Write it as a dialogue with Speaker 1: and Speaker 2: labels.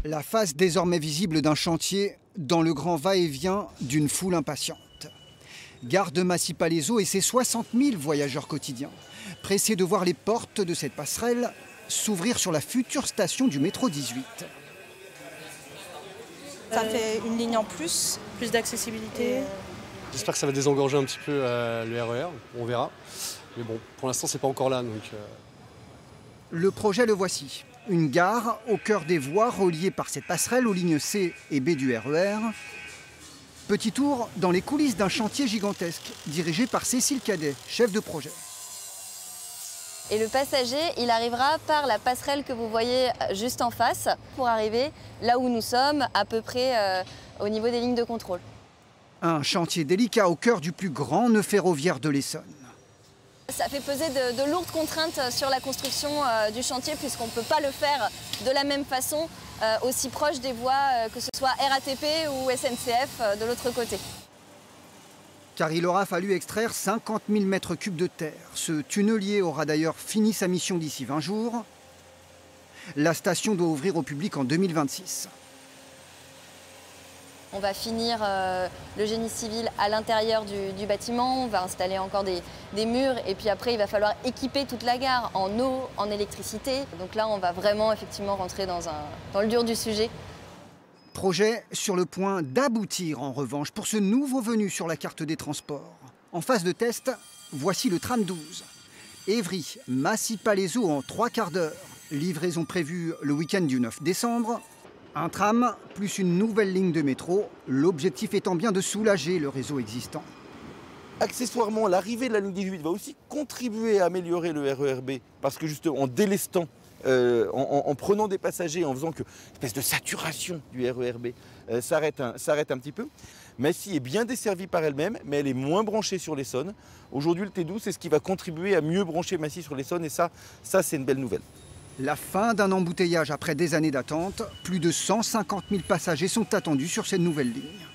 Speaker 1: La face désormais visible d'un chantier dans le grand va-et-vient d'une foule impatiente. Gare de Massy-Palaiseau et ses 60 000 voyageurs quotidiens, pressés de voir les portes de cette passerelle s'ouvrir sur la future station du métro 18.
Speaker 2: Ça fait une ligne en plus d'accessibilité.
Speaker 3: J'espère que ça va désengorger un petit peu le RER, on verra. Mais bon, pour l'instant, c'est pas encore là. Donc,
Speaker 1: Le projet, le voici. Une gare au cœur des voies reliées par cette passerelle aux lignes C et B du RER. Petit tour dans les coulisses d'un chantier gigantesque, dirigé par Cécile Cadet, chef de projet.
Speaker 4: Et le passager, il arrivera par la passerelle que vous voyez juste en face pour arriver là où nous sommes, à peu près au niveau des lignes de contrôle.
Speaker 1: Un chantier délicat au cœur du plus grand nœud ferroviaire de l'Essonne.
Speaker 4: Ça fait peser de lourdes contraintes sur la construction du chantier puisqu'on ne peut pas le faire de la même façon aussi proche des voies que ce soit RATP ou SNCF de l'autre côté.
Speaker 1: Car il aura fallu extraire 50 000 mètres cubes de terre. Ce tunnelier aura d'ailleurs fini sa mission d'ici 20 jours. La station doit ouvrir au public en 2026.
Speaker 4: On va finir le génie civil à l'intérieur du bâtiment, on va installer encore des murs et puis après il va falloir équiper toute la gare en eau, en électricité. Donc là on va vraiment effectivement rentrer dans le dur du sujet.
Speaker 1: Projet sur le point d'aboutir en revanche pour ce nouveau venu sur la carte des transports. En phase de test, voici le tram 12. Évry, Massy-Palaiseau en 3 quarts d'heure. Livraison prévue le week-end du 9 décembre. Un tram plus une nouvelle ligne de métro, l'objectif étant bien de soulager le réseau existant.
Speaker 5: Accessoirement, l'arrivée de la ligne 18 va aussi contribuer à améliorer le RERB parce que justement en délestant, en prenant des passagers, en faisant que une espèce de saturation du RERB s'arrête un petit peu. Massy est bien desservie par elle-même, mais elle est moins branchée sur l'Essonne. Aujourd'hui, le T12, c'est ce qui va contribuer à mieux brancher Massy sur l'Essonne et ça c'est une belle nouvelle.
Speaker 1: La fin d'un embouteillage après des années d'attente. Plus de 150 000 passagers sont attendus sur cette nouvelle ligne.